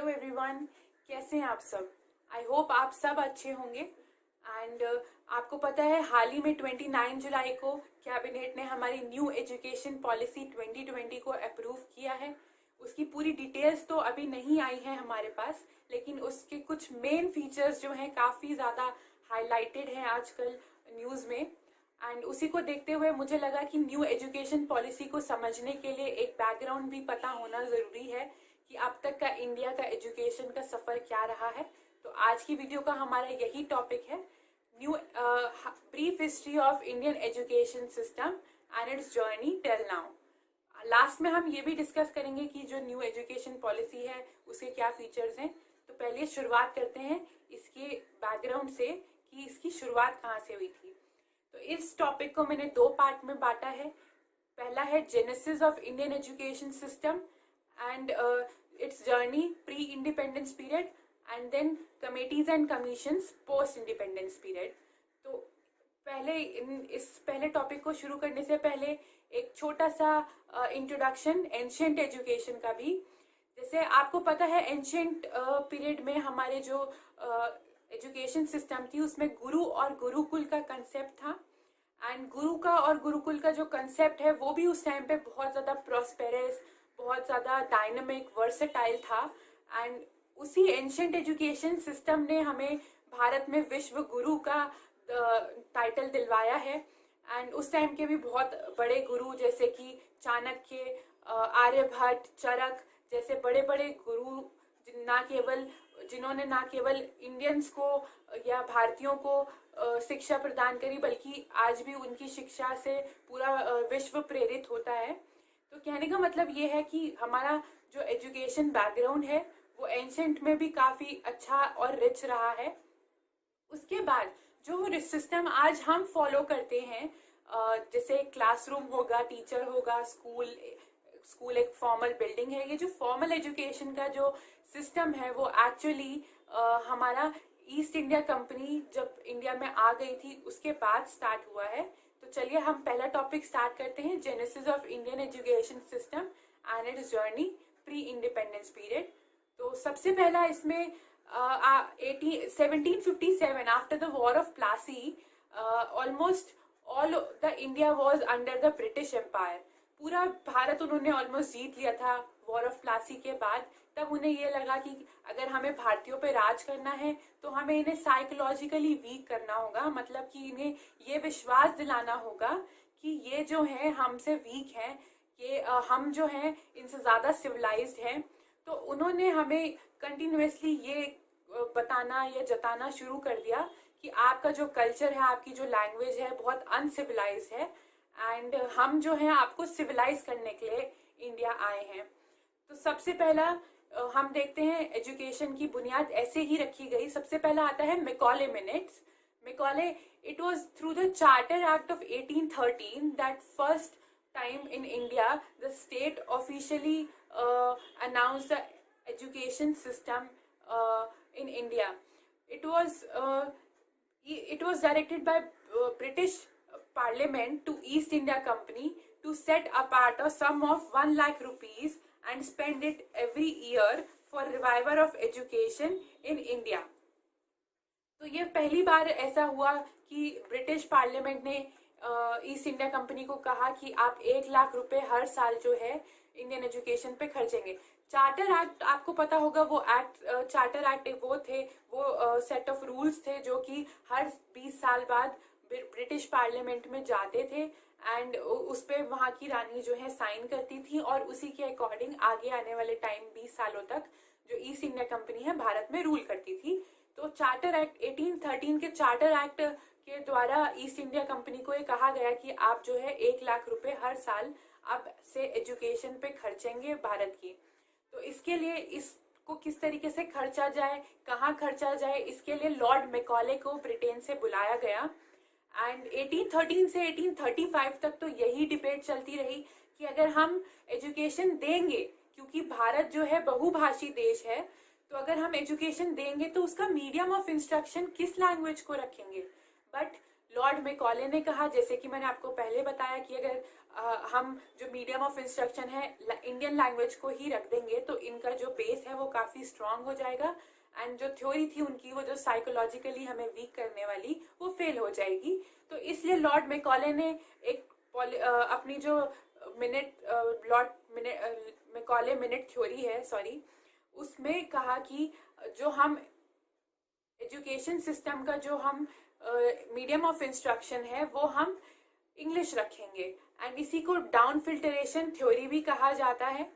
Hello everyone, कैसे हैं आप सब। आई होप आप सब अच्छे होंगे। एंड आपको पता है हाल ही में 29 जुलाई को कैबिनेट ने हमारी न्यू एजुकेशन पॉलिसी 2020 को अप्रूव किया है। उसकी पूरी डिटेल्स तो अभी नहीं आई है हमारे पास, लेकिन उसके कुछ मेन फीचर्स जो हैं काफ़ी ज़्यादा हाईलाइटेड हैं आजकल न्यूज़ में। एंड उसी को देखते हुए मुझे लगा कि न्यू एजुकेशन पॉलिसी को समझने के लिए एक बैकग्राउंड भी पता होना ज़रूरी है कि अब तक का इंडिया का एजुकेशन का सफ़र क्या रहा है। तो आज की वीडियो का हमारा यही टॉपिक है, new brief history of Indian education system and its journey till now. Last में हम ये भी डिस्कस करेंगे कि जो न्यू एजुकेशन पॉलिसी है उसके क्या फीचर्स हैं। तो पहले शुरुआत करते हैं इसके बैकग्राउंड से कि इसकी शुरुआत कहाँ से हुई थी। तो इस टॉपिक को मैंने दो पार्ट में बांटा है। पहला है genesis of Indian education system and its journey pre-independence period and then committees and commissions post-independence period। तो इस पहले टॉपिक को शुरू करने से पहले एक छोटा सा इंट्रोडक्शन एंशिएंट एजुकेशन का भी। जैसे आपको पता है एंशिएंट पीरियड में हमारे जो एजुकेशन सिस्टम थी उसमें गुरु और गुरुकुल का कंसेप्ट था। एंड गुरु का और गुरुकुल का जो कंसेप्ट है वो भी उस टाइम पे बहुत ज़्यादा प्रॉस्पेरस, बहुत ज़्यादा डायनामिक, वर्सेटाइल था। एंड उसी एंशिएंट एजुकेशन सिस्टम ने हमें भारत में विश्व गुरु का टाइटल दिलवाया है। एंड उस टाइम के भी बहुत बड़े गुरु जैसे कि चाणक्य, आर्यभट्ट, चरक जैसे बड़े बड़े गुरु जिन्होंने ना केवल इंडियंस को या भारतीयों को शिक्षा प्रदान करी, बल्कि आज भी उनकी शिक्षा से पूरा विश्व प्रेरित होता है। तो कहने का मतलब ये है कि हमारा जो एजुकेशन बैकग्राउंड है वो एंशिएंट में भी काफ़ी अच्छा और रिच रहा है। उसके बाद जो सिस्टम आज हम फॉलो करते हैं, जैसे क्लासरूम होगा, टीचर होगा, स्कूल एक फॉर्मल बिल्डिंग है। ये जो फॉर्मल एजुकेशन का जो सिस्टम है वो एक्चुअली हमारा ईस्ट इंडिया कंपनी जब इंडिया में आ गई थी उसके बाद स्टार्ट हुआ है। तो चलिए हम पहला टॉपिक स्टार्ट करते हैं, genesis of Indian education system and its journey pre independence period. तो सबसे पहला इसमें 1757 after the war of Plassey almost all the India was under the British empire. पूरा भारत उन्होंने ऑलमोस्ट जीत लिया था वॉर ऑफ प्लासी के बाद। तब उन्हें ये लगा कि अगर हमें भारतीयों पे राज करना है तो हमें इन्हें साइकोलॉजिकली वीक करना होगा, मतलब कि इन्हें ये विश्वास दिलाना होगा कि ये जो है हमसे वीक हैं, कि हम जो हैं इनसे ज़्यादा सिविलाइज्ड हैं। तो उन्होंने हमें कंटिन्यूसली ये बताना या जताना शुरू कर दिया कि आपका जो कल्चर है, आपकी जो लैंग्वेज है बहुत अनसिविलाइज है एंड हम जो है आपको सिविलाइज करने के लिए इंडिया आए हैं। तो सबसे पहला हम देखते हैं एजुकेशन की बुनियाद ऐसे ही रखी गई। सबसे पहला आता है Macaulay minutes. Macaulay, it was through the charter act of 1813 that first time in India the state officially announced the education system in India. It was directed by British Parliament to East India Company to set apart a sum of 1 lakh rupees and spend it every year for revival of education in India. तो ये पहली बार ऐसा हुआ कि British parliament ने east India company को कहा कि आप 1 लाख रुपए हर साल जो है इंडियन एजुकेशन पे खर्चेंगे। चार्टर एक्ट आपको पता होगा, वो एक्ट चार्टर एक्ट वो सेट ऑफ रूल्स थे जो कि हर 20 साल बाद ब्रिटिश पार्लियामेंट में जाते थे एंड उस पर वहाँ की रानी जो है साइन करती थी और उसी के अकॉर्डिंग आगे आने वाले टाइम 20 सालों तक जो ईस्ट इंडिया कंपनी है भारत में रूल करती थी। तो चार्टर एक्ट 1813 के चार्टर एक्ट के द्वारा ईस्ट इंडिया कंपनी को ये कहा गया कि आप जो है 1 लाख रुपए हर साल अब से एजुकेशन पे खर्चेंगे भारत की। तो इसके लिए इसको किस तरीके से खर्चा जाए, कहाँ खर्चा जाए, इसके लिए लॉर्ड मैकॉले को ब्रिटेन से बुलाया गया। एंड 1813 से 1835 तक तो यही डिबेट चलती रही कि अगर हम एजुकेशन देंगे, क्योंकि भारत जो है बहुभाषी देश है, तो अगर हम एजुकेशन देंगे तो उसका मीडियम ऑफ इंस्ट्रक्शन किस लैंग्वेज को रखेंगे। बट लॉर्ड मैकॉले ने कहा, जैसे कि मैंने आपको पहले बताया कि अगर हम जो मीडियम ऑफ इंस्ट्रक्शन है इंडियन लैंग्वेज को ही रख देंगे तो इनका जो बेस है वो काफ़ी स्ट्रांग हो जाएगा एंड जो थ्योरी थी उनकी वो जो साइकोलॉजिकली हमें वीक करने वाली वो फेल हो जाएगी। तो इसलिए लॉर्ड मैकॉले ने एक अपनी जो लॉर्ड मैकॉले मिनट थ्योरी है उसमें कहा कि जो हम एजुकेशन सिस्टम का जो हम मीडियम ऑफ इंस्ट्रक्शन है वो हम इंग्लिश रखेंगे एंड इसी को डाउन फिल्टरेशन थ्योरी भी कहा जाता है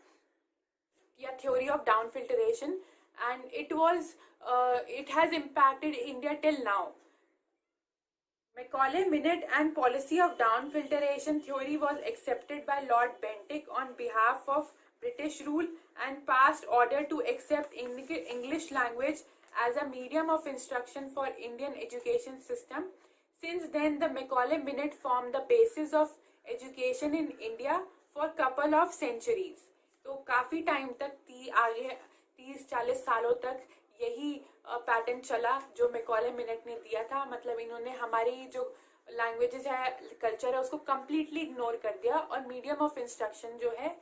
या theory of down filtration and it has impacted India till now. Macaulay Minute and policy of down filtration theory was accepted by Lord Bentinck on behalf of British rule and passed order to accept English language as a medium of instruction for Indian education system. Since then, the Macaulay Minute formed the basis of education in India for couple of centuries. तो काफ़ी time तक आगे 30-40 सालों तक यही pattern चला जो Macaulay minute ने दिया था। मतलब इन्होंने हमारी जो लैंग्वेजेस है कल्चर है उसको कम्प्लीटली इग्नोर कर दिया और मीडियम ऑफ इंस्ट्रक्शन जो है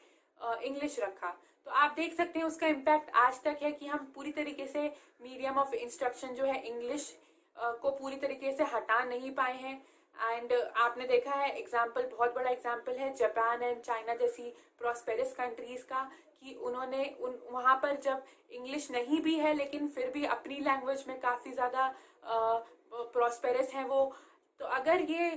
इंग्लिश रखा। तो आप देख सकते हैं उसका इम्पैक्ट आज तक है कि हम पूरी तरीके से मीडियम ऑफ इंस्ट्रक्शन जो है इंग्लिश को पूरी तरीके से हटा नहीं पाए हैं। एंड आपने देखा है एग्जाम्पल, बहुत बड़ा एग्जाम्पल है जापान एंड चाइना जैसी प्रॉस्पेरस कंट्रीज का कि उन्होंने वहाँ पर जब इंग्लिश नहीं भी है लेकिन फिर भी अपनी लैंग्वेज में काफ़ी ज़्यादा प्रॉस्पेरस हैं वो। तो अगर ये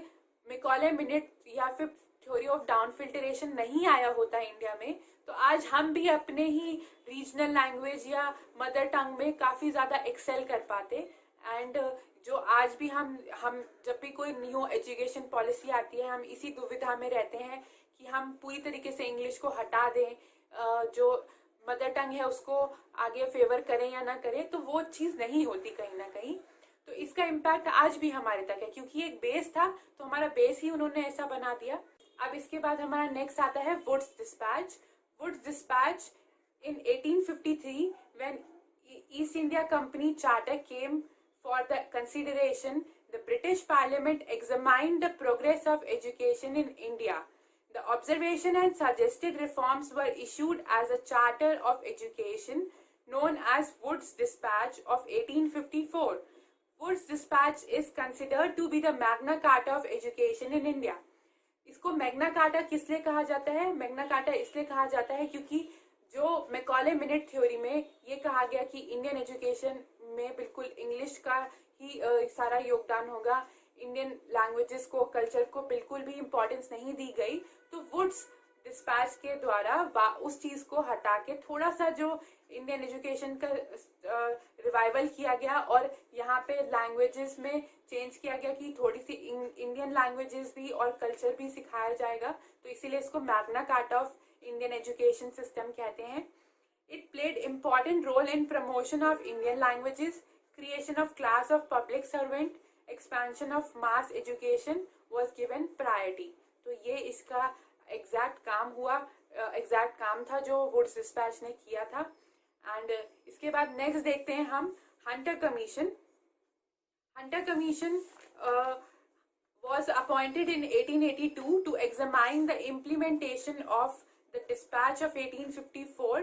मैकॉले मिनट या फिर थ्योरी ऑफ डाउन फिल्टरेशन नहीं आया होता इंडिया में तो आज हम भी अपने ही रीजनल लैंग्वेज या मदर टंग में काफ़ी ज़्यादा एक्सेल कर पाते। एंड जो आज भी हम जब भी कोई न्यू एजुकेशन पॉलिसी आती है हम इसी दुविधा में रहते हैं कि हम पूरी तरीके से इंग्लिश को हटा दें, जो मदर टंग है उसको आगे फेवर करें या ना करें, तो वो चीज़ नहीं होती कहीं ना कहीं। तो इसका इम्पैक्ट आज भी हमारे तक है क्योंकि एक बेस था तो हमारा बेस ही उन्होंने ऐसा बना दिया। अब इसके बाद हमारा नेक्स्ट आता है Wood's dispatch. Wood's dispatch in 1853 when East India Company Charter came for the consideration, the British Parliament examined the progress of education in India. The observation and suggested reforms were issued as a Charter of Education known as Wood's Dispatch of 1854. Wood's Dispatch is considered to be the Magna Carta of education in India. इसको Magna carta किस लिए कहा जाता है? Magna carta इसलिए कहा जाता है क्योंकि जो मैकॉले मिनट थ्योरी में ये कहा गया कि इंडियन एजुकेशन में बिल्कुल इंग्लिश का ही सारा योगदान होगा, इंडियन लैंग्वेजेस को कल्चर को बिल्कुल भी इम्पोर्टेंस नहीं दी गई। तो वुड्स डिस्पैच के द्वारा उस चीज़ को हटा के थोड़ा सा जो इंडियन एजुकेशन का रिवाइवल किया गया और यहाँ पे लैंग्वेजेस में चेंज किया गया कि थोड़ी सी इंडियन लैंग्वेजेस भी और कल्चर भी सिखाया जाएगा। तो इसीलिए इसको Magna carta of Indian education system कहते हैं। It played important role in promotion of Indian languages, creation of class of public servant, expansion of mass education was given priority. तो ये इसका एग्जैक्ट काम हुआ, एग्जैक्ट काम था जो वुड्स डिस्पैच ने किया था। एंड इसके बाद नेक्स्ट देखते हैं हम Hunter commission. Hunter commission was appointed in 1882 to examine the implementation of the Dispatch of 1854,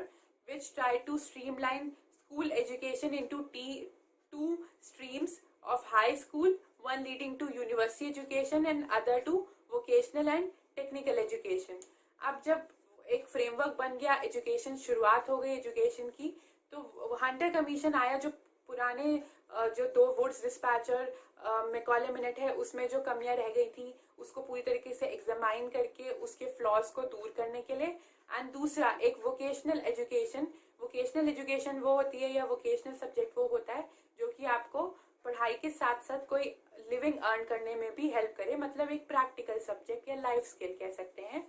which tried to streamline school education into two streams of high school, one leading to university education and other to vocational and technical education. अब जब एक framework बन गया, education शुरुआत हो गई education की, तो हंटर कमीशन आया जो पुराने जो दो वुड्स डिस्पैच और मैकॉले मिनट है उसमें जो कमियां रह गई थी उसको पूरी तरीके से एग्जामाइन करके उसके फ्लॉज को दूर करने के लिए। एंड दूसरा एक वोकेशनल एजुकेशन। वोकेशनल एजुकेशन वो होती है या वोकेशनल सब्जेक्ट वो होता है जो कि आपको पढ़ाई के साथ साथ कोई लिविंग अर्न करने में भी हेल्प करे, मतलब एक प्रैक्टिकल सब्जेक्ट या लाइफ स्किल कह सकते हैं।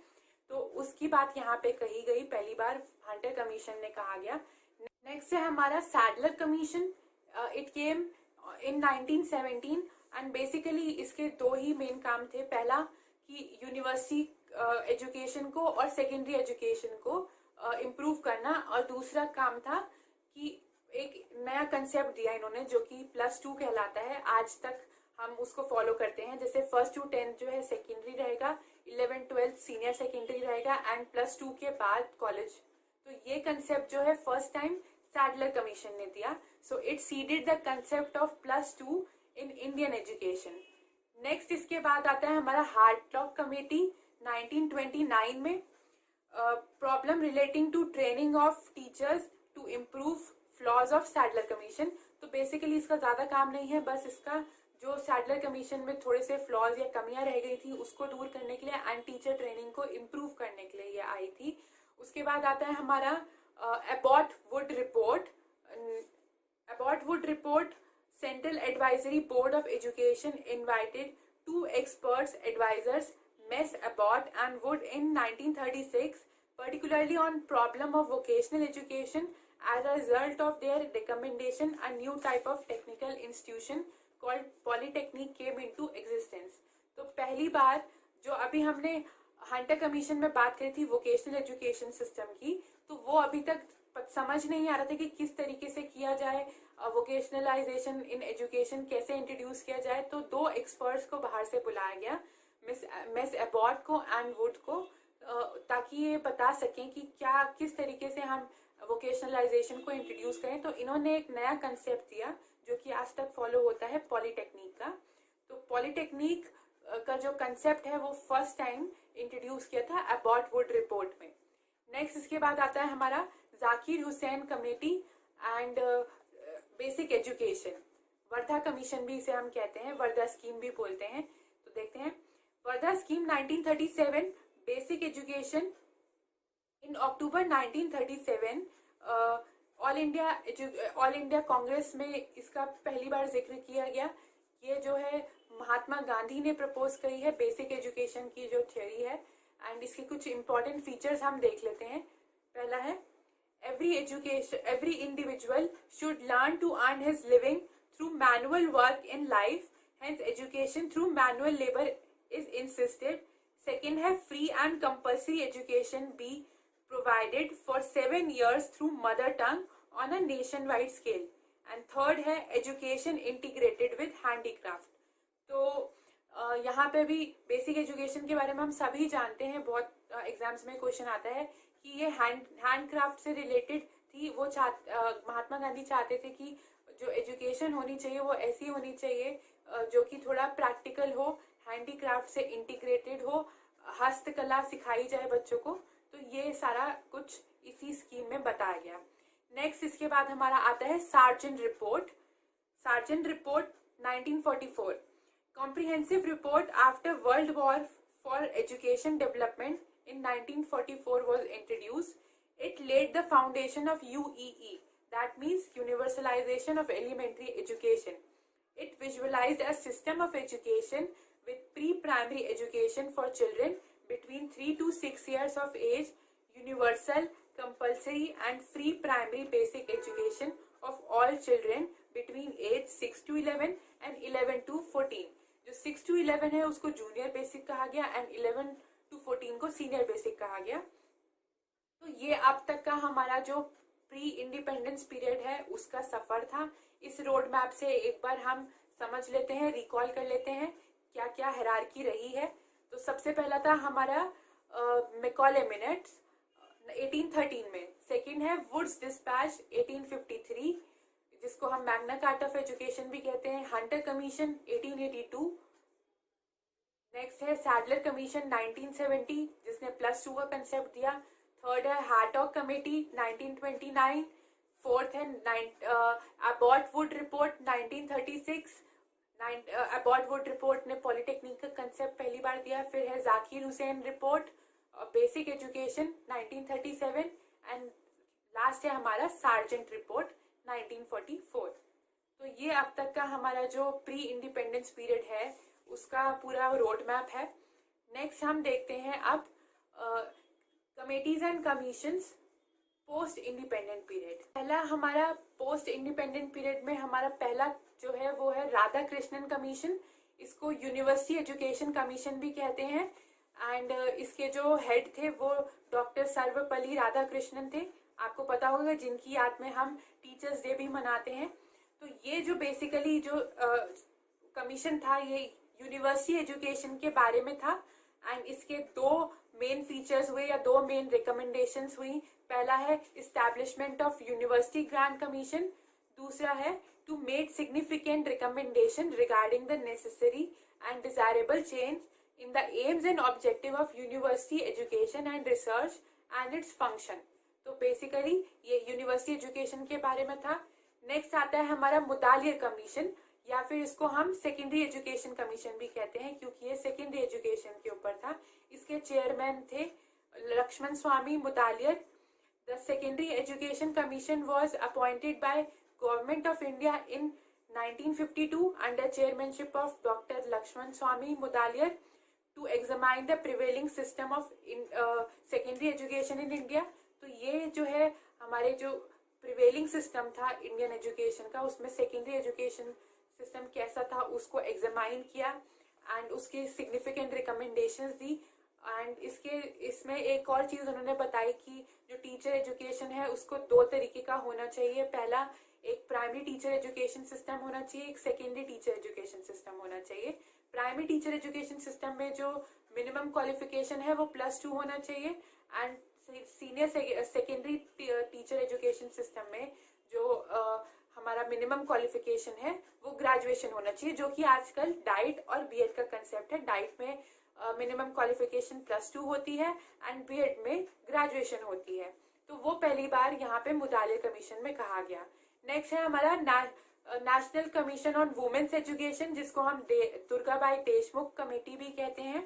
तो उसकी बात यहाँ पे कही गई, पहली बार हंटर कमीशन ने कहा गया। नेक्स्ट है हमारा Sadler commission. It came in 1917 and basically इसके दो ही मेन काम थे। पहला कि यूनिवर्सिटी एजुकेशन को और सेकेंडरी एजुकेशन को इम्प्रूव करना, और दूसरा काम था कि एक नया कंसेप्ट दिया इन्होंने जो कि +2 कहलाता है। आज तक हम उसको फॉलो करते हैं, जैसे 1st to 10th जो है सेकेंडरी रहेगा, 11th-12th सीनियर सेकेंडरी रहेगा एंड +2 के बाद कॉलेज। तो ये कंसेप्ट जो है फर्स्ट टाइम सैडलर कमीशन ने दिया। So it seeded the concept of +2 in Indian education. Next इसके बाद आता है हमारा हार्टलॉक कमेटी 1929 में, problem relating to training of teachers to improve flaws of Sadler commission. तो बेसिकली इसका ज़्यादा काम नहीं है, बस इसका जो सैडलर कमीशन में थोड़े से फ्लॉज या कमियां रह गई थी उसको दूर करने के लिए एंड टीचर ट्रेनिंग को इम्प्रूव करने के लिए ये आई थी। उसके बाद आता है हमारा Abbott Wood report. Abbott Wood report, central advisory board of education invited 2 experts advisors, Mess Abbott and Wood, in 1936, particularly on problem of vocational education. As a result of their recommendation, a new type of technical institution called Polytechnic came into existence. तो पहली बार जो अभी हमने Hunter commission में बात करी थी vocational education system की, तो वो अभी तक समझ नहीं आ रहा था कि किस तरीके से किया जाए, वोकेशनलाइजेशन इन एजुकेशन कैसे इंट्रोड्यूस किया जाए। तो 2 एक्सपर्ट्स को बाहर से बुलाया गया, मिस एबॉट को एंड वुड को, ताकि ये बता सकें कि क्या किस तरीके से हम वोकेशनलाइजेशन को इंट्रोड्यूस करें। तो इन्होंने एक नया कंसेप्ट दिया जो कि आज तक फॉलो होता है पॉलीटेक्निक का। तो पॉलीटेक्निक का जो कंसेप्ट है वो फर्स्ट टाइम इंट्रोड्यूस किया था अबॉट वुड रिपोर्ट में। नेक्स्ट इसके बाद आता है हमारा Zakir Hussain committee and basic education, Wardha commission भी इसे हम कहते हैं, वर्धा स्कीम भी बोलते हैं। तो देखते हैं वर्धा स्कीम 1937, बेसिक एजुकेशन। इन अक्टूबर 1937 ऑल इंडिया कांग्रेस में इसका पहली बार जिक्र किया गया। ये जो है महात्मा गांधी ने प्रपोज करी है बेसिक एजुकेशन की जो थ्योरी है, एंड इसके कुछ इंपॉर्टेंट फीचर्स हम देख लेते हैं। पहला है every individual should learn to earn his living through manual work in life, hence education through manual labor is insisted. Second है free and compulsory education be provided for 7 years through mother tongue on a nationwide scale. And third है education integrated with handicraft. तो यहाँ पे भी basic education के बारे में हम सभी जानते हैं, बहुत एग्जाम्स में क्वेश्चन आता है कि ये हैंडक्राफ्ट से रिलेटेड थी। वो महात्मा गांधी चाहते थे कि जो एजुकेशन होनी चाहिए वो ऐसी होनी चाहिए जो कि थोड़ा प्रैक्टिकल हो, हैंडीक्राफ्ट से इंटीग्रेटेड हो, हस्तकला सिखाई जाए बच्चों को। तो ये सारा कुछ इसी स्कीम में बताया गया। नेक्स्ट इसके बाद हमारा आता है sergeant report. Sergeant report 1944, comprehensive report after world war for education development in 1944 was introduced. It laid the foundation of UEE, that means Universalization of Elementary Education. It visualized a system of education with pre-primary education for children between 3 to 6 years of age, universal, compulsory and free primary basic education of all children between age 6 to 11 and 11 to 14. जो 6 to 11 है उसको junior basic कहा गया and 11 to 14 को senior basic कहा गया। तो ये अब तक का हमारा जो प्री इंडिपेंडेंस पीरियड है उसका सफर था। इस रोड मैप से एक बार हम समझ लेते हैं, रिकॉल कर लेते हैं क्या क्या हायरार्की रही है। तो सबसे पहला था हमारा मैकॉले मिनट्स 1813 में। सेकंड है वुड्स डिस्पैच 1853 जिसको हम मैग्ना कार्टा ऑफ एजुकेशन भी कहते हैं। Hunter commission 1882। नेक्स्ट है सैडलर कमीशन 1970 जिसने +2 का कंसेप्ट दिया। थर्ड है हार्टॉक कमेटी 1929। फोर्थ है Abbott Wood report 1936। Abbott Wood report ने पॉलीटेक्निक का कंसेप्ट पहली बार दिया। फिर है Zakir Hussain report basic education 1937 and last है हमारा सार्जेंट रिपोर्ट 1944। तो ये अब तक का हमारा जो प्री इंडिपेंडेंस पीरियड है उसका पूरा रोड मैप है। नेक्स्ट हम देखते हैं अब committees and commissions post independent period. पहला हमारा पोस्ट इंडिपेंडेंट पीरियड में हमारा पहला जो है वो है राधा कृष्णन कमीशन। इसको यूनिवर्सिटी एजुकेशन कमीशन भी कहते हैं एंड इसके जो हेड थे वो डॉक्टर सर्वपल्ली राधाकृष्णन थे। आपको पता होगा जिनकी याद में हम टीचर्स डे भी मनाते हैं। तो ये जो बेसिकली जो कमीशन था ये यूनिवर्सिटी एजुकेशन के बारे में था एंड इसके दो मेन फीचर्स हुए या दो मेन रिकमेंडेशंस हुई। पहला है establishment of university grant commission, दूसरा है to make significant recommendation regarding the necessary and desirable change in the aims and objective of university education and research and its function। तो basically ये university education के बारे में था। Next आता है हमारा मुतालियर कमीशन, या फिर इसको हम सेकेंडरी एजुकेशन कमीशन भी कहते हैं क्योंकि ये सेकेंडरी एजुकेशन के ऊपर था। इसके चेयरमैन थे Lakshman Swami Mudaliar. The secondary education commission was appointed by government of India in 1952 under chairmanship of doctor Lakshman Swami Mudaliar to examine the prevailing system of secondary education in India। तो ये जो है हमारे जो प्रिवेलिंग सिस्टम था इंडियन एजुकेशन का, उसमें सेकेंडरी एजुकेशन सिस्टम कैसा था उसको एग्जामाइन किया एंड उसकी सिग्निफिकेंट रिकमेंडेशंस दी। एंड इसमें एक और चीज़ उन्होंने बताई कि जो टीचर एजुकेशन है उसको दो तरीके का होना चाहिए। पहला एक प्राइमरी टीचर एजुकेशन सिस्टम होना चाहिए, एक सेकेंडरी टीचर एजुकेशन सिस्टम होना चाहिए। प्राइमरी टीचर एजुकेशन सिस्टम में जो मिनिमम क्वालिफिकेशन है वो +2 होना चाहिए and senior secondary teacher education system में जो हमारा मिनिमम क्वालिफिकेशन है वो ग्रेजुएशन होना चाहिए, जो कि आजकल डाइट और बीएड का कंसेप्ट है। डाइट में मिनिमम क्वालिफिकेशन +2 होती है एंड बीएड में ग्रेजुएशन होती है। तो वो पहली बार यहाँ पे मुतालिर कमीशन में कहा गया। नेक्स्ट है हमारा national commission on women's education, जिसको हम दुर्गाबाई देशमुख कमेटी भी कहते हैं।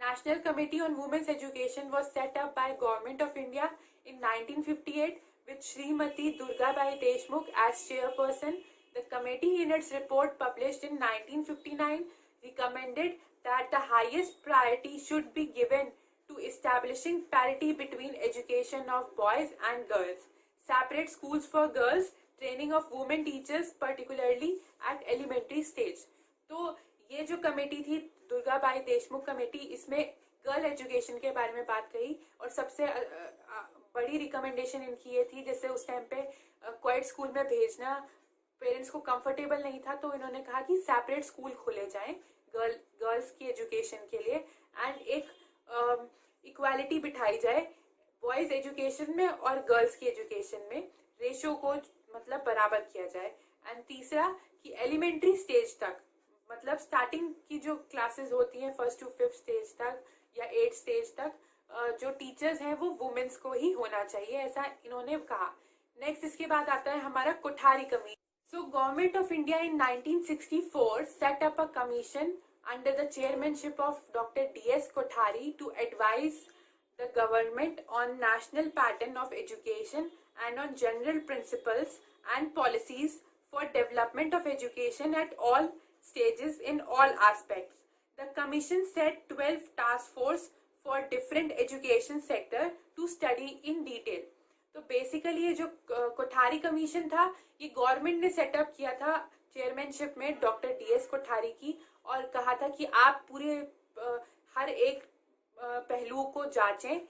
National committee on women's education was set up by government of India in 1958 with Srimati Durgabai Deshmukh as chairperson। The committee in its report published in 1959 recommended that the highest priority should be given to establishing parity between education of boys and girls, separate schools for girls, training of women teachers particularly at elementary stage। तो ये जो committee थी Durgabai Deshmukh committee, इसमें girl education के बारे में बात कही और सबसे बड़ी रिकमेंडेशन इनकी ये थी, जैसे उस टाइम पे क्वाइट स्कूल में भेजना पेरेंट्स को कंफर्टेबल नहीं था, तो इन्होंने कहा कि सेपरेट स्कूल खोले जाएं गर्ल्स की एजुकेशन के लिए एंड एक इक्वालिटी बिठाई जाए बॉयज एजुकेशन में और गर्ल्स की एजुकेशन में, रेशियो को मतलब बराबर किया जाए। एंड तीसरा कि एलिमेंट्री स्टेज तक, मतलब स्टार्टिंग की जो क्लासेस होती हैं 1st to 5th स्टेज तक या 8th स्टेज तक, जो टीचर्स हैं वो वुमेन्स को ही होना चाहिए, ऐसा इन्होंने कहा। नेक्स्ट इसके बाद आता है हमारा Kothari commission. So government of India in 1964 set up a commission under the chairmanship of Dr. D.S. Kothari to advise the government on national pattern of education and on general principles and policies for development of education at all stages in all aspects। The commission set 12 task force for different education sector to study in detail। तो basically ये जो Kothari commission था ये government ने setup किया था chairmanship में doctor DS Kothari की, और कहा था कि आप पूरे हर एक पहलू को जांचें,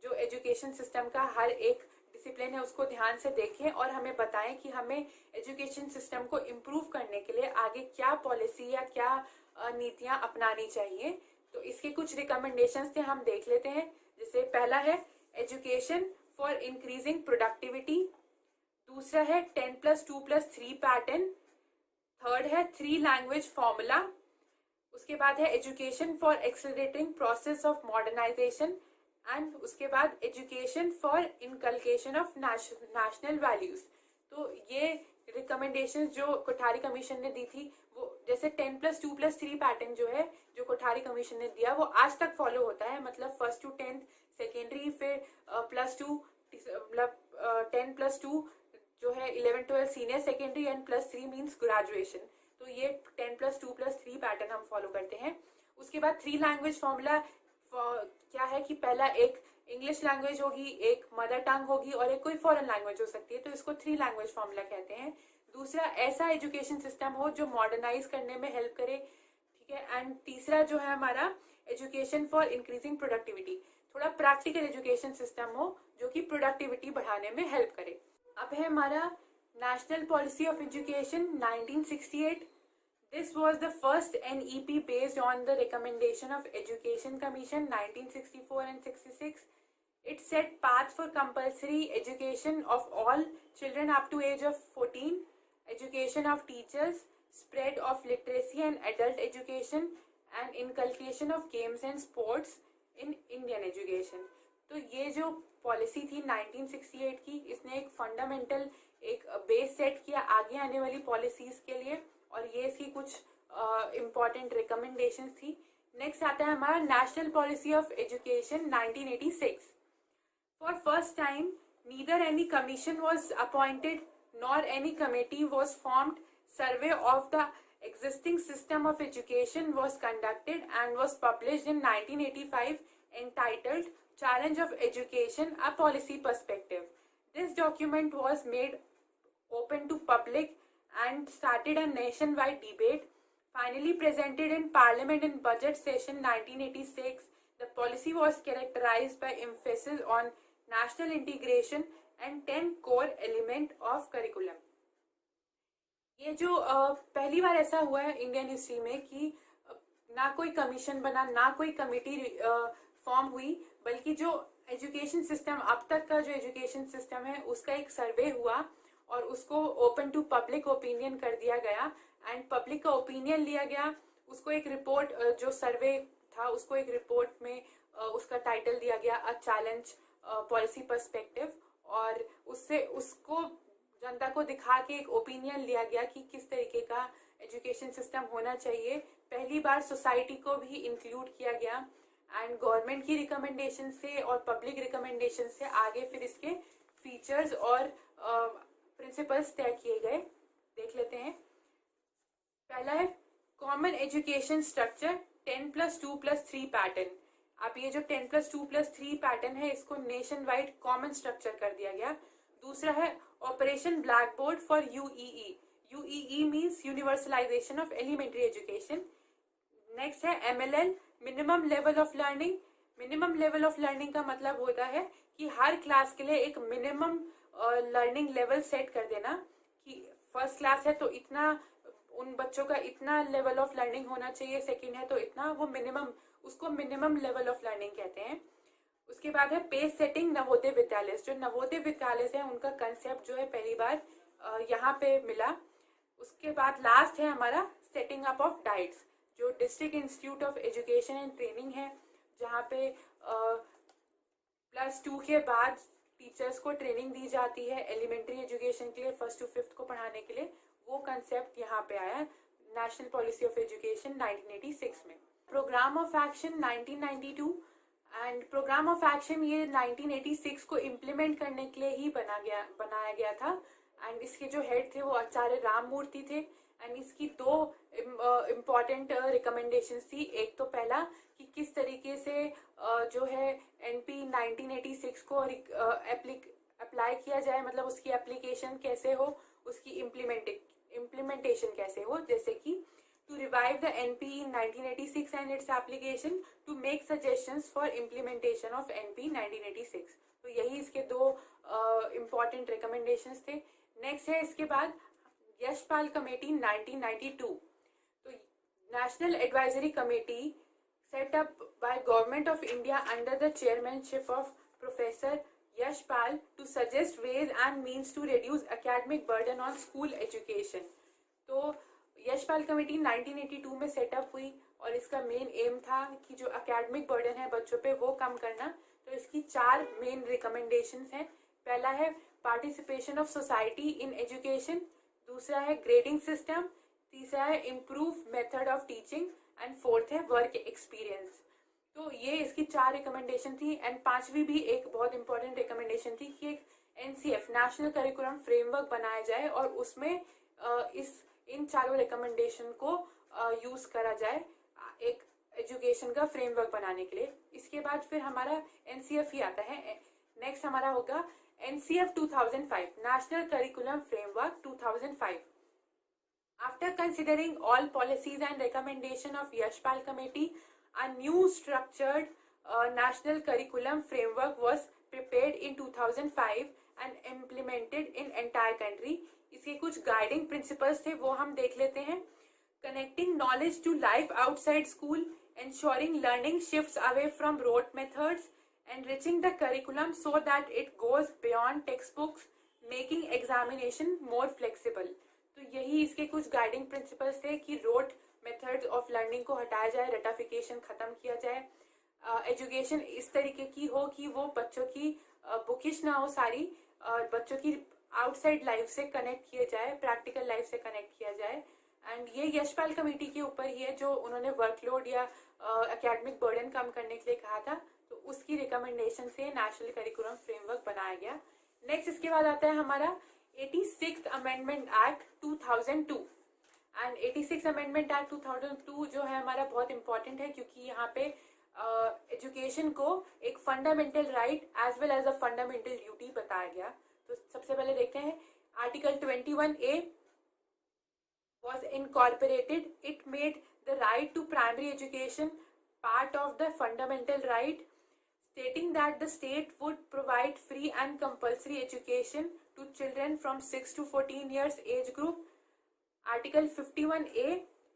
जो एजुकेशन सिस्टम का हर एक डिसिप्लिन है उसको ध्यान से देखें और हमें बताएं कि हमें एजुकेशन सिस्टम को इम्प्रूव करने के लिए आगे क्या पॉलिसी या क्या नीतियां अपनानी चाहिए। तो इसके कुछ रिकमेंडेशंस थे, हम देख लेते हैं। जैसे पहला है एजुकेशन फॉर इंक्रीजिंग प्रोडक्टिविटी, दूसरा है 10+2+3 पैटर्न, थर्ड है 3 लैंग्वेज फॉर्मूला, उसके बाद है education for accelerating process of modernisation and उसके बाद education for inculcation of national values. तो ये रिकमेंडेशन जो कोठारी कमीशन ने दी थी, वो जैसे 10+2+3 पैटर्न जो है जो कोठारी कमीशन ने दिया वो आज तक फॉलो होता है, मतलब 1st to 10th सेकेंडरी, फिर +2 मतलब 10+2 जो है 11-12 senior secondary and +3 means graduation. तो ये 10+2+3 पैटर्न हम फॉलो करते हैं। उसके बाद 3 लैंग्वेज फॉर्मूला क्या है कि पहला एक इंग्लिश लैंग्वेज होगी, एक मदर टंग होगी और एक कोई फॉरेन लैंग्वेज हो सकती है, तो इसको 3 लैंग्वेज फॉर्मूला कहते हैं। दूसरा ऐसा एजुकेशन सिस्टम हो जो मॉडर्नाइज करने में हेल्प करे, ठीक है। एंड तीसरा जो है हमारा एजुकेशन फॉर इंक्रीजिंग प्रोडक्टिविटी, थोड़ा प्रैक्टिकल एजुकेशन सिस्टम हो जो कि प्रोडक्टिविटी बढ़ाने में हेल्प करे। अब है हमारा national policy of education 1968। This was the first NEP based on the recommendation of Education Commission 1964 and 66. It set path for compulsory education of all children up to age of 14, education of teachers, spread of literacy and adult education, and inculcation of games and sports in Indian education. तो ये जो policy थी 1968 की, इसने एक fundamental एक base set किया आगे आने वाली पॉलिसीज के लिए, और ये इसकी कुछ इम्पॉर्टेंट रिकमेंडेशन थी. नेक्स्ट आता है हमारा national policy of education 1986. For first time neither any commission was appointed nor any committee was formed. Survey of the existing system of education was conducted and was published in 1985, entitled Challenge of Education, a Policy Perspective. This document was made open to public and started a nationwide debate. Finally presented in Parliament in Budget Session 1986, the policy was characterized by emphasis on national integration and 10 core element of curriculum. ये जो पहली बार ऐसा हुआ है Indian history में कि ना कोई कमीशन बना, ना कोई कमेटी फॉर्म हुई, बल्कि जो एजुकेशन सिस्टम अब तक का जो एजुकेशन सिस्टम है उसका एक सर्वे हुआ और उसको ओपन टू पब्लिक ओपिनियन कर दिया गया. एंड पब्लिक का ओपिनियन लिया गया, उसको एक रिपोर्ट, जो सर्वे था उसको एक रिपोर्ट में उसका टाइटल दिया गया अ चैलेंज पॉलिसी पर्सपेक्टिव, और उससे उसको जनता को दिखा के एक ओपिनियन लिया गया कि किस तरीके का एजुकेशन सिस्टम होना चाहिए. पहली बार सोसाइटी को भी इंक्लूड किया गया एंड गवर्नमेंट की रिकमेंडेशन से और पब्लिक रिकमेंडेशन से आगे फिर इसके फीचर्स और प्रिंसिपल्स तय किए गए. देख लेते हैं. पहला है कॉमन एजुकेशन स्ट्रक्चर 10+2+3 पैटर्न. अब ये जो 10+2+3 पैटर्न है इसको नेशन वाइड कॉमन स्ट्रक्चर कर दिया गया. दूसरा है operation black board for UEE. UEE means universalisation of elementary education. Next है MLL, minimum level of learning. Minimum level of learning का मतलब होता है कि हर क्लास के लिए एक मिनिमम लर्निंग लेवल सेट कर देना कि फर्स्ट क्लास है तो इतना, उन बच्चों का इतना लेवल ऑफ लर्निंग होना चाहिए, सेकंड है तो इतना, वो मिनिमम, उसको मिनिमम लेवल ऑफ लर्निंग कहते हैं. उसके बाद है पेस सेटिंग नवोदय विद्यालय. जो नवोदय विद्यालय है उनका कंसेप्ट जो है पहली बार यहाँ पे मिला. उसके बाद लास्ट है हमारा सेटिंग अप ऑफ डाइट्स, जो district institute of education and training है, जहाँ पे +2 के बाद टीचर्स को ट्रेनिंग दी जाती है एलिमेंट्री एजुकेशन के लिए, 1st to 5th को पढ़ाने के लिए. वो कंसेप्ट यहाँ पे आया नेशनल पॉलिसी ऑफ एजुकेशन 1986 में. Programme of action 1992 and programme of action ये 1986 को इम्प्लीमेंट करने के लिए ही बनाया गया था. एंड इसके जो हेड थे वो आचार्य राममूर्ति थे. एंड इसकी 2 इम्पॉर्टेंट रिकमेंडेशंस थी. एक तो पहला कि किस तरीके से जो है एनपी 1986 को अप्लाई किया जाए, मतलब उसकी एप्लीकेशन कैसे हो, उसकी इम्प्लीमेंटेशन कैसे हो. जैसे कि to revive the NP in 1986 and its application, to make suggestions for implementation of NP 1986. तो यही इसके 2 important recommendations थे. नेक्स्ट है इसके बाद यशपाल कमेटी 1992. तो national advisory committee set up by Government of India under the chairmanship of Professor Yashpal to suggest ways and means to reduce academic burden on school education. तो Yashpal committee 1982 में setup हुई और इसका main M था कि जो academic burden है बच्चों पे वो कम करना. तो इसकी 4 मेन रिकमेंडेशंस हैं. पहला है participation of society in education. दूसरा है ग्रेडिंग सिस्टम. तीसरा है improve method of teaching and 4th है वर्क एक्सपीरियंस. तो ये इसकी 4 रिकमेंडेशन थी. एंड 5वीं भी एक बहुत इंपॉर्टेंट रिकमेंडेशन थी कि एक NCF नेशनल करिकुलम फ्रेमवर्क बनाया जाए और उसमें इन 4 रिकमेंडेशन को यूज करा जाए एक एजुकेशन का फ्रेमवर्क बनाने के लिए. इसके बाद फिर हमारा NCF ही आता है. नेक्स्ट हमारा होगा NCF 2005 national curriculum framework 2005. After considering all policies and recommendation of Yashpal Committee, a new structured national curriculum framework was prepared in 2005 and implemented in entire country. इसके कुछ गाइडिंग प्रिंसिपल्स थे वो हम देख लेते हैं. connecting knowledge to life outside school, ensuring learning shifts away from rote methods, enriching the curriculum so that it goes beyond textbooks, making examination more flexible. तो यही इसके कुछ गाइडिंग प्रिंसिपल्स थे कि रोट मेथड्स ऑफ लर्निंग को हटाया जाए, ratification खत्म किया जाए, एजुकेशन इस तरीके की हो कि वो बच्चों की बुकिश ना हो सारी, बच्चों की आउटसाइड लाइफ से कनेक्ट किया जाए, प्रैक्टिकल लाइफ से कनेक्ट किया जाए. एंड ये यशपाल कमेटी के ऊपर ही है जो उन्होंने वर्कलोड या एकेडमिक बर्डन कम करने के लिए कहा था, तो उसकी रिकमेंडेशन से नेशनल करिकुलम फ्रेमवर्क बनाया गया. नेक्स्ट इसके बाद आता है हमारा 86th amendment act 2002. And 86 amendment act 2002 जो है हमारा बहुत इंपॉर्टेंट है क्योंकि यहाँ पे एजुकेशन को एक fundamental right as well as a fundamental duty बताया गया. तो सबसे पहले देखते हैं article 21A was incorporated. It made the right to primary education part of the fundamental right, stating that the state would provide free and compulsory education to children from 6 to 14 years age group. Article 51A,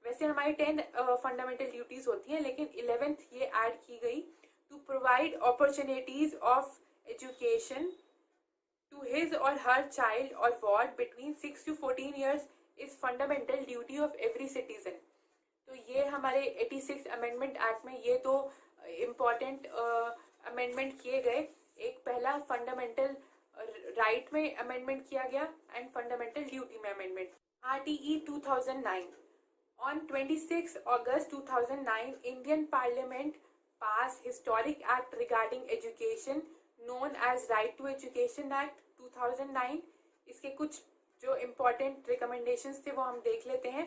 वैसे हमारी 10 fundamental duties होती हैं लेकिन 11th ये add की गई, to provide opportunities of education to his or her child or ward between 6 to 14 years is fundamental duty of every citizen. तो ये हमारे 86 अमेंडमेंट एक्ट में ये दो इम्पॉर्टेंट अमेंडमेंट किए गए. एक पहला फंडामेंटल राइट में अमेंडमेंट किया गया एंड फंडामेंटल ड्यूटी में amendment. RTE 2009. On 26 August 2009, Indian Parliament passed historic act regarding education known as Right to Education Act 2009. इसके कुछ जो इम्पोर्टेंट रिकमेंडेशंस थे वो हम देख लेते हैं.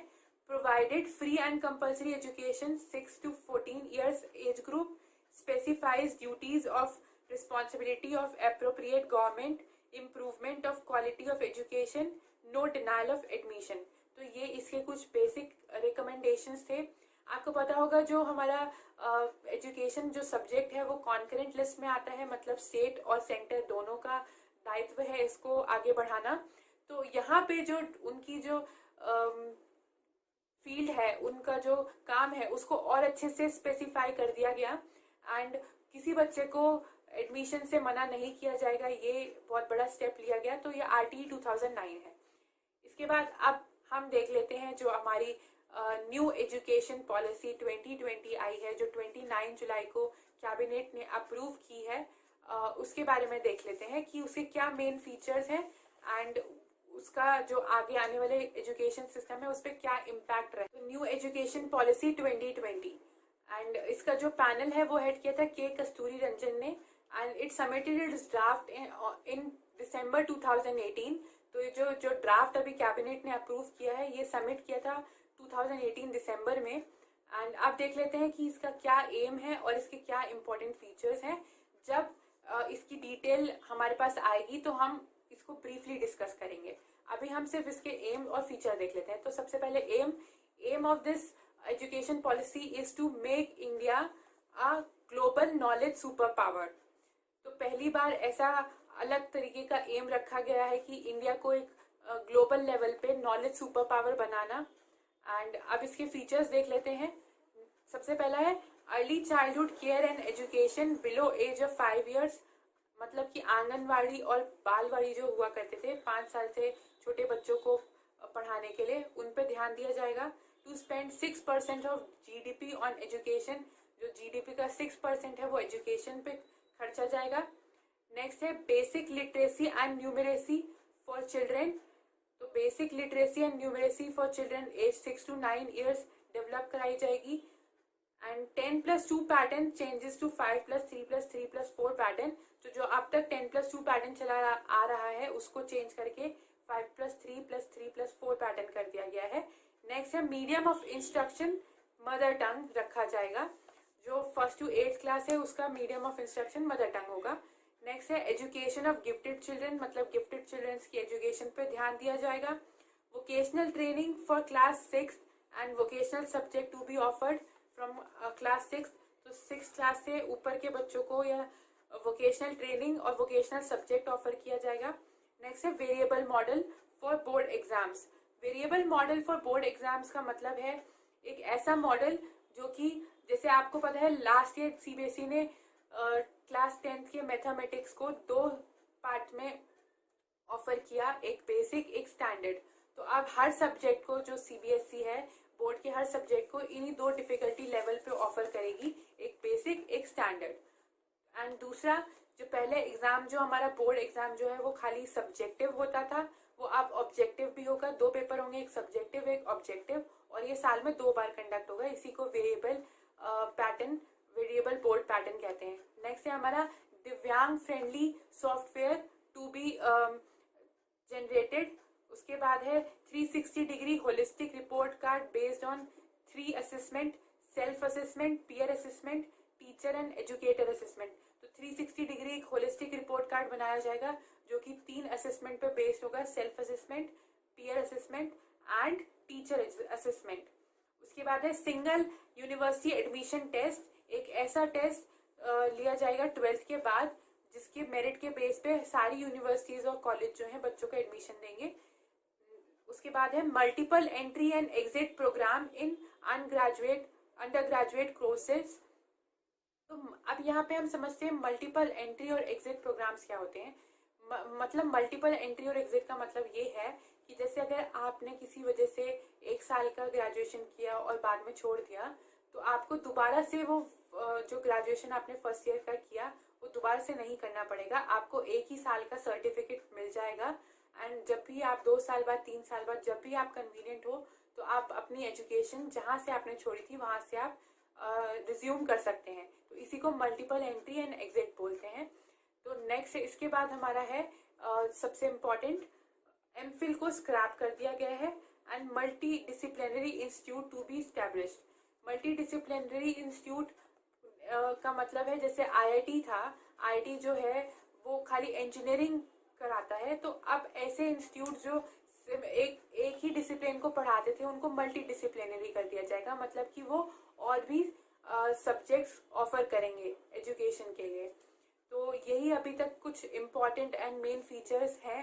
Provided free and compulsory education 6 to 14 years age group, specifies duties of responsibility of appropriate government, improvement of quality of education, no denial of admission. तो ये इसके कुछ बेसिक रिकमेंडेशंस थे. आपको पता होगा जो हमारा एजुकेशन जो सब्जेक्ट है वो कॉन्करेंट लिस्ट में आता है, मतलब स्टेट और सेंटर दोनों का दायित्व है इसको आगे बढ़ाना. तो यहाँ पे जो उनकी जो फील्ड है, उनका जो काम है उसको और अच्छे से स्पेसिफाई कर दिया गया एंड किसी बच्चे को एडमिशन से मना नहीं किया जाएगा, ये बहुत बड़ा स्टेप लिया गया. तो ये RTE 2009 है. इसके बाद अब हम देख लेते हैं जो हमारी न्यू एजुकेशन पॉलिसी 2020 आई है जो 29 जुलाई को कैबिनेट ने अप्रूव की है. उसके बारे में देख लेते हैं कि उसके क्या मेन फीचर्स हैं एंड उसका जो आगे आने वाले एजुकेशन सिस्टम है उस पर क्या इम्पैक्ट रहे. तो न्यू एजुकेशन पॉलिसी 2020 एंड इसका जो पैनल है वो हेड किया था के कस्तूरी रंजन ने and it submitted its draft in December 2018. तो ये जो ड्राफ्ट अभी कैबिनेट ने अप्रूव किया है ये सबमिट किया था 2018 दिसंबर में. एंड अब देख लेते हैं कि इसका क्या एम है और इसके क्या इम्पोर्टेंट फीचर्स हैं. जब इसकी डिटेल हमारे पास आएगी तो हम इसको ब्रीफली डिस्कस करेंगे. अभी हम सिर्फ इसके एम और फीचर देख लेते हैं. तो सबसे पहले aim of this education policy is to make India a global knowledge super power. तो पहली बार ऐसा अलग तरीके का एम रखा गया है कि इंडिया को एक ग्लोबल लेवल पे नॉलेज सुपर पावर बनाना. एंड अब इसके फीचर्स देख लेते हैं. सबसे पहला है early childhood care and education below age of 5 years. मतलब कि आंगनवाड़ी और बालवाड़ी जो हुआ करते थे 5 साल से छोटे बच्चों को पढ़ाने के लिए, उन पे ध्यान दिया जाएगा. To spend 6% of GDP on education. जो GDP का 6% है वो एजुकेशन पे खर्चा जाएगा. नेक्स्ट है basic literacy and numeracy for children. तो basic literacy and numeracy for children age 6 to 9 years develop कराई जाएगी. And 10+2 pattern changes to 5+3+3+4 pattern. तो जो अब तक 10+2 पैटर्न चला आ रहा है उसको चेंज करके 5+3+3+4 पैटर्न कर दिया गया है. नेक्स्ट है medium of instruction mother tongue रखा जाएगा. जो 1st to 8th क्लास है उसका medium of instruction mother tongue होगा. नेक्स्ट है एजुकेशन ऑफ गिफ्टेड चिल्ड्रन, मतलब गिफ्टेड चिल्ड्रंस की एजुकेशन पे ध्यान दिया जाएगा. Vocational training for class 6 and vocational subject to be offered from class 6. तो 6th क्लास से ऊपर के बच्चों को या वोकेशनल ट्रेनिंग और वोकेशनल सब्जेक्ट ऑफर किया जाएगा. नेक्स्ट है variable model for board exams. Variable model for board exams का मतलब है एक ऐसा मॉडल जो कि जैसे आपको पता है लास्ट ईयर सीबीएसई ने क्लास 10th के मैथमेटिक्स को 2 पार्ट में ऑफर किया, एक बेसिक एक स्टैंडर्ड। तो अब हर सब्जेक्ट को जो सीबीएसई है बोर्ड के हर सब्जेक्ट को इन्हीं 2 डिफिकल्टी लेवल पे ऑफर करेगी, एक बेसिक एक स्टैंडर्ड। एंड दूसरा, जो पहले एग्जाम जो हमारा बोर्ड एग्जाम जो है वो खाली सब्जेक्टिव होता था, वो अब ऑब्जेक्टिव भी होगा। 2 पेपर होंगे, एक सब्जेक्टिव एक ऑब्जेक्टिव, और ये साल में 2 बार कंडक्ट होगा। इसी को वेरिएबल बोर्ड पैटर्न कहते हैं। नेक्स्ट है हमारा divyang friendly software to be generated. उसके बाद है 360 degree holistic report card based on 3 assessment, self assessment, peer assessment, teacher and educator assessment. तो 360 डिग्री एक होलिस्टिक रिपोर्ट कार्ड बनाया जाएगा जो कि 3 असेसमेंट पे बेस्ड होगा, self assessment, peer assessment and teacher assessment. उसके बाद है सिंगल यूनिवर्सिटी एडमिशन टेस्ट, एक ऐसा टेस्ट लिया जाएगा 12th के बाद जिसके मेरिट के बेस पे सारी यूनिवर्सिटीज और कॉलेज जो है बच्चों को एडमिशन देंगे। उसके बाद है multiple entry and exit programme in undergraduate courses. तो अब यहाँ पे हम समझते हैं मल्टीपल एंट्री और एग्जिट प्रोग्राम्स क्या होते हैं। मतलब मल्टीपल एंट्री और एग्जिट का मतलब ये है कि जैसे अगर आपने किसी वजह से 1 साल का ग्रेजुएशन किया और बाद में छोड़ दिया, तो आपको दोबारा से वो जो ग्रेजुएशन आपने फर्स्ट ईयर का किया वो दोबारा से नहीं करना पड़ेगा। आपको 1 ही साल का सर्टिफिकेट मिल जाएगा। एंड जब भी आप 2 साल बाद 3 साल बाद जब भी आप कन्वीनियंट हो तो आप अपनी एजुकेशन जहाँ से आपने छोड़ी थी वहाँ से आप रिज्यूम कर सकते हैं। तो इसी को मल्टीपल एंट्री एंड एग्जिट बोलते हैं। तो नेक्स्ट इसके बाद हमारा है सबसे इम्पॉर्टेंट, एमफिल को स्क्रैप कर दिया गया है and multidisciplinary institute to be established. Multidisciplinary institute का मतलब है जैसे आईआईटी था, आईआईटी जो है वो खाली इंजीनियरिंग कराता है, तो अब ऐसे इंस्टीट्यूट जो एक ही डिसिप्लिन को पढ़ाते थे उनको मल्टी डिसिप्लिनरी कर दिया जाएगा। मतलब कि वो और भी सब्जेक्ट्स ऑफर करेंगे एजुकेशन के लिए। तो यही अभी तक कुछ इम्पॉर्टेंट एंड मेन फीचर्स हैं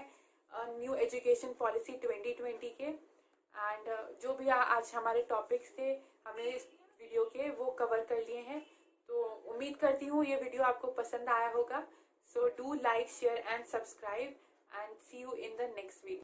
न्यू एजुकेशन पॉलिसी 2020 के। एंड जो भी आज हमारे टॉपिक्स थे हमने इस वीडियो के वो कवर कर लिए हैं। तो उम्मीद करती हूँ ये वीडियो आपको पसंद आया होगा। So do like, share and subscribe and see you in the next video.